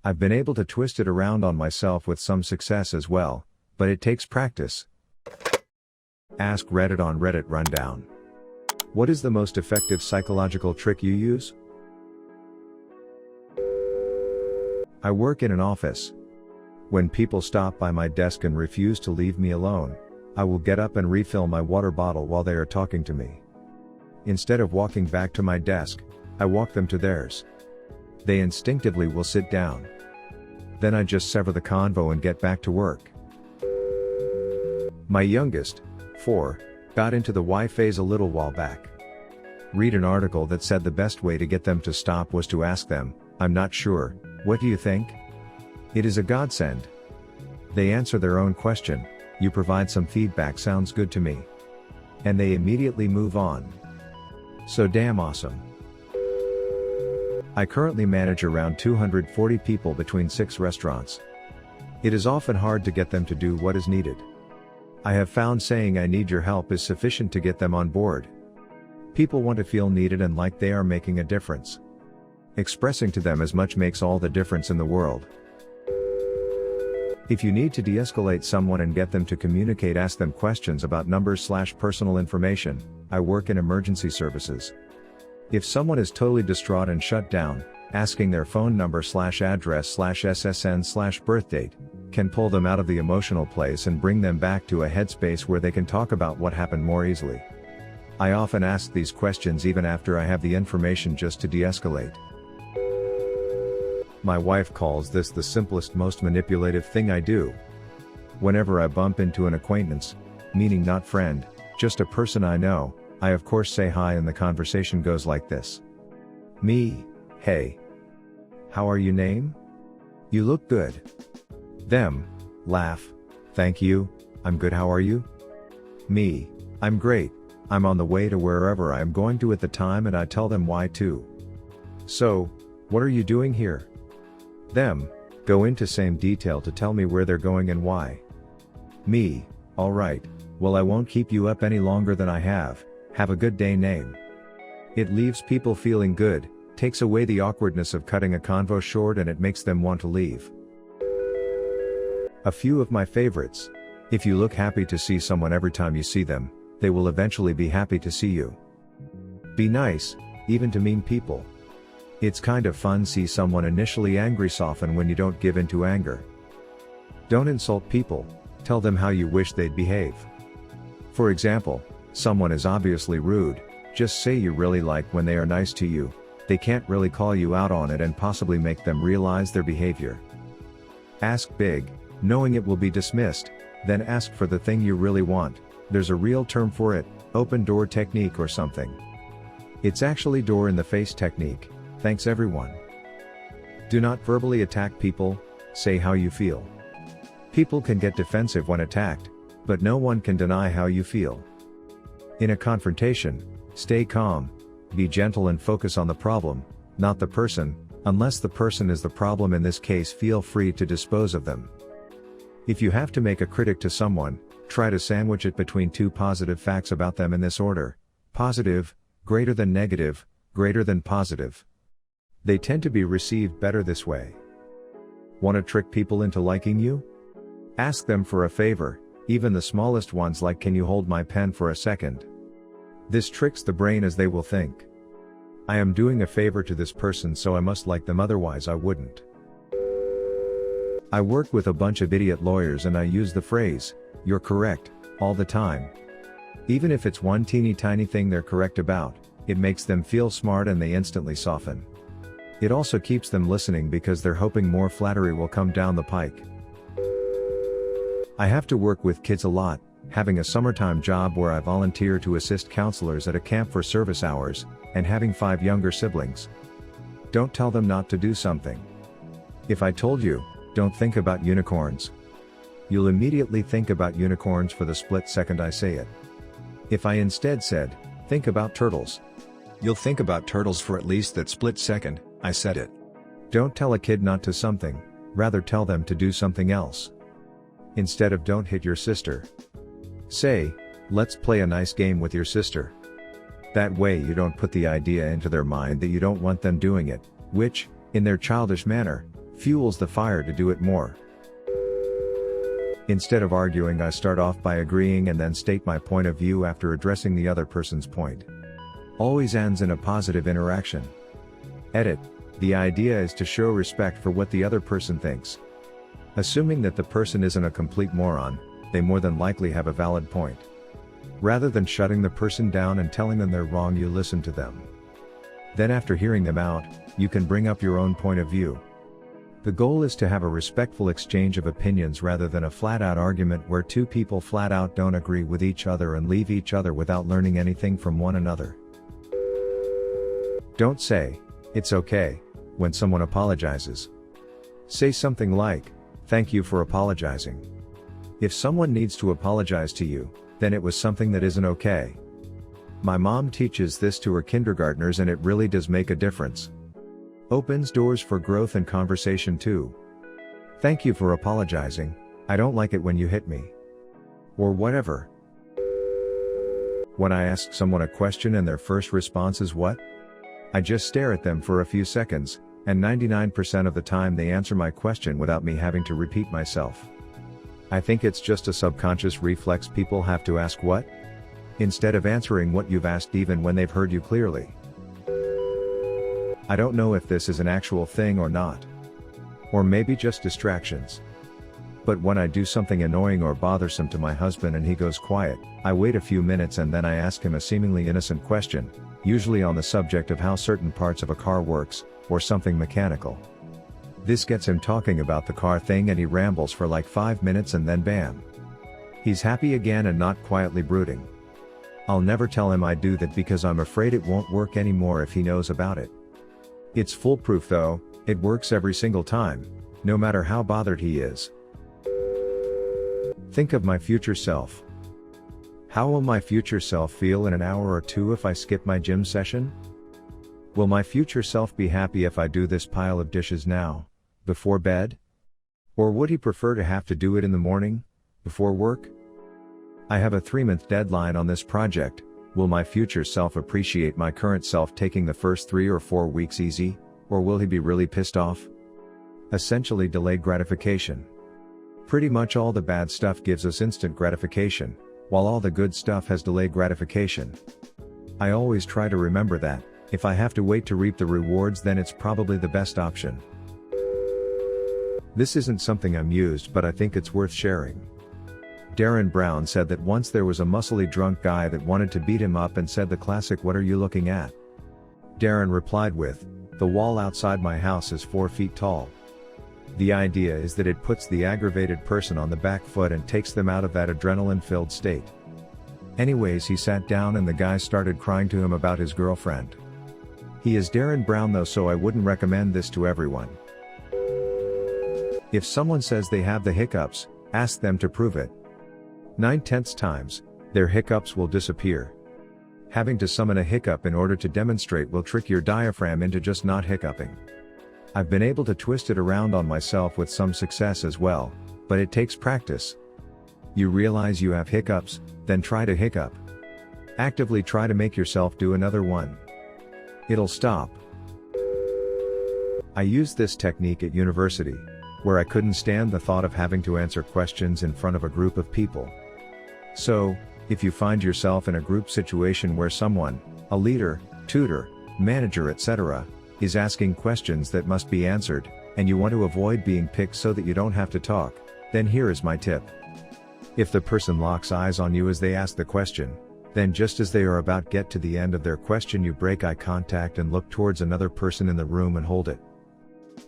I've been able to twist it around on myself with some success as well, but it takes practice. Ask Reddit on Reddit Rundown. What is the most effective psychological trick you use? I work in an office. When people stop by my desk and refuse to leave me alone, I will get up and refill my water bottle while they are talking to me. Instead of walking back to my desk, I walk them to theirs. They instinctively will sit down. Then I just sever the convo and get back to work. My youngest, 4, got into the why phase a little while back. Read an article that said the best way to get them to stop was to ask them, "I'm not sure, what do you think?" It is a godsend. They answer their own question, you provide some feedback, sounds good to me. And they immediately move on. So damn awesome. I currently manage around 240 people between 6 restaurants. It is often hard to get them to do what is needed. I have found saying "I need your help" is sufficient to get them on board. People want to feel needed and like they are making a difference. Expressing to them as much makes all the difference in the world. If you need to de-escalate someone and get them to communicate, ask them questions about numbers/personal information. I work in emergency services. If someone is totally distraught and shut down, asking their phone number/address/SSN/birthdate can pull them out of the emotional place and bring them back to a headspace where they can talk about what happened more easily. I often ask these questions even after I have the information, just to de-escalate. My wife calls this the simplest, most manipulative thing I do. Whenever I bump into an acquaintance, meaning not friend, just a person I know, I of course say hi and the conversation goes like this. Me, "Hey. How are you name? You look good." Them, laugh, "Thank you, I'm good, how are you?" Me, "I'm great, I'm on the way to wherever I am going to at the time," and I tell them why too. "So, what are you doing here?" Them, go into same detail to tell me where they're going and why. Me, "Alright, well I won't keep you up any longer than I have a good day name." It leaves people feeling good, takes away the awkwardness of cutting a convo short, and it makes them want to leave. A few of my favorites. If you look happy to see someone every time you see them, they will eventually be happy to see you. Be nice, even to mean people. It's kind of fun see someone initially angry soften when you don't give in to anger. Don't insult people, tell them how you wish they'd behave. For example, someone is obviously rude, just say you really like when they are nice to you. They can't really call you out on it and possibly make them realize their behavior. Ask big, knowing it will be dismissed, then ask for the thing you really want. There's a real term for it, open door technique or something. It's actually door in the face technique. Thanks everyone. Do not verbally attack people, say how you feel. People can get defensive when attacked, but no one can deny how you feel. In a confrontation, stay calm, be gentle and focus on the problem, not the person. Unless the person is the problem, in this case, feel free to dispose of them. If you have to make a critic to someone, try to sandwich it between 2 positive facts about them in this order: positive, greater than negative, greater than positive. They tend to be received better this way. Want to trick people into liking you? Ask them for a favor, even the smallest ones like "Can you hold my pen for a second?" This tricks the brain, as they will think, I am doing a favor to this person, so I must like them, otherwise I wouldn't. I work with a bunch of idiot lawyers and I use the phrase, "You're correct," all the time. Even if it's one teeny tiny thing they're correct about, it makes them feel smart and they instantly soften. It also keeps them listening because they're hoping more flattery will come down the pike. I have to work with kids a lot, having a summertime job where I volunteer to assist counselors at a camp for service hours, and having 5 younger siblings. Don't tell them not to do something. If I told you, "Don't think about unicorns," you'll immediately think about unicorns for the split second I say it. If I instead said, "Think about turtles," you'll think about turtles for at least that split second I said it. Don't tell a kid not to something, rather tell them to do something else. Instead of "Don't hit your sister," say, "Let's play a nice game with your sister." That way you don't put the idea into their mind that you don't want them doing it, which, in their childish manner, fuels the fire to do it more. Instead of arguing, I start off by agreeing and then state my point of view after addressing the other person's point. Always ends in a positive interaction. Edit. The idea is to show respect for what the other person thinks. Assuming that the person isn't a complete moron, they more than likely have a valid point. Rather than shutting the person down and telling them they're wrong, you listen to them. Then after hearing them out, you can bring up your own point of view. The goal is to have a respectful exchange of opinions rather than a flat-out argument where two people flat out don't agree with each other and leave each other without learning anything from one another. Don't say, "It's okay," when someone apologizes. Say something like, "Thank you for apologizing." If someone needs to apologize to you, then it was something that isn't okay. My mom teaches this to her kindergartners and it really does make a difference. Opens doors for growth and conversation too. "Thank you for apologizing, I don't like it when you hit me." Or whatever. When I ask someone a question and their first response is "What?" I just stare at them for a few seconds, and 99% of the time they answer my question without me having to repeat myself. I think it's just a subconscious reflex. People have to ask "What?" instead of answering what you've asked even when they've heard you clearly. I don't know if this is an actual thing or not. Or maybe just distractions. But when I do something annoying or bothersome to my husband and he goes quiet, I wait a few minutes and then I ask him a seemingly innocent question, usually on the subject of how certain parts of a car works, or something mechanical. This gets him talking about the car thing and he rambles for like 5 minutes and then bam. He's happy again and not quietly brooding. I'll never tell him I do that because I'm afraid it won't work anymore if he knows about it. It's foolproof though, it works every single time, no matter how bothered he is. Think of my future self. How will my future self feel in an hour or two if I skip my gym session? Will my future self be happy if I do this pile of dishes now, before bed? Or would he prefer to have to do it in the morning, before work? I have a 3-month deadline on this project. Will my future self appreciate my current self taking the first 3 or 4 weeks easy, or will he be really pissed off? Essentially delayed gratification. Pretty much all the bad stuff gives us instant gratification, while all the good stuff has delayed gratification. I always try to remember that, if I have to wait to reap the rewards then it's probably the best option. This isn't something I'm used but I think it's worth sharing. Darren Brown said that once there was a muscly drunk guy that wanted to beat him up and said the classic "What are you looking at?" Darren replied with, "The wall outside my house is 4 feet tall." The idea is that it puts the aggravated person on the back foot and takes them out of that adrenaline-filled state. Anyways, he sat down and the guy started crying to him about his girlfriend. He is Darren Brown though, so I wouldn't recommend this to everyone. If someone says they have the hiccups, ask them to prove it. 9/10 times, their hiccups will disappear. Having to summon a hiccup in order to demonstrate will trick your diaphragm into just not hiccuping. I've been able to twist it around on myself with some success as well, but it takes practice. You realize you have hiccups, then try to hiccup. Actively try to make yourself do another one. It'll stop. I used this technique at university, where I couldn't stand the thought of having to answer questions in front of a group of people. So, if you find yourself in a group situation where someone, a leader, tutor, manager, etc., is asking questions that must be answered, and you want to avoid being picked so that you don't have to talk, then here is my tip. If the person locks eyes on you as they ask the question, then just as they are about to get to the end of their question you break eye contact and look towards another person in the room and hold it.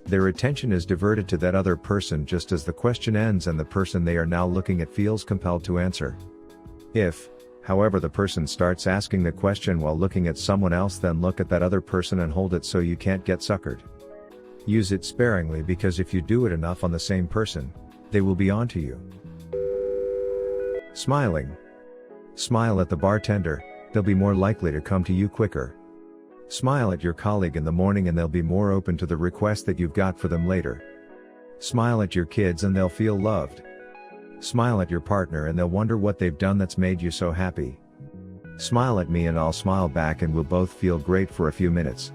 Their attention is diverted to that other person just as the question ends and the person they are now looking at feels compelled to answer. If, however, the person starts asking the question while looking at someone else, then look at that other person and hold it so you can't get suckered. Use it sparingly because if you do it enough on the same person, they will be on to you. Smiling. Smile at the bartender, they'll be more likely to come to you quicker. Smile at your colleague in the morning and they'll be more open to the request that you've got for them later. Smile at your kids and they'll feel loved. Smile at your partner and they'll wonder what they've done that's made you so happy. Smile at me and I'll smile back and we'll both feel great for a few minutes.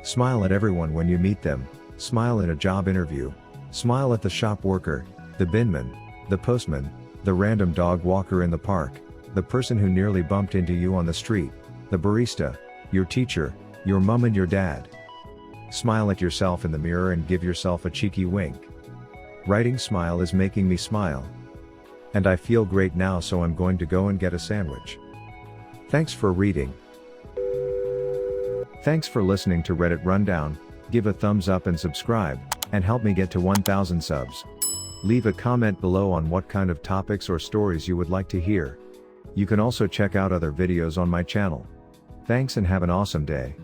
Smile at everyone when you meet them, Smile in a job interview. Smile at the shop worker, the binman, the postman, the random dog walker in the park, the person who nearly bumped into you on the street, the barista, your teacher, your mom and your dad. Smile at yourself in the mirror and give yourself a cheeky wink. Writing smile is making me smile. And I feel great now, so I'm going to go and get a sandwich. Thanks for reading. Thanks for listening to Reddit Rundown. Give a thumbs up and subscribe, and help me get to 1,000 subs. Leave a comment below on what kind of topics or stories you would like to hear. You can also check out other videos on my channel. Thanks and have an awesome day.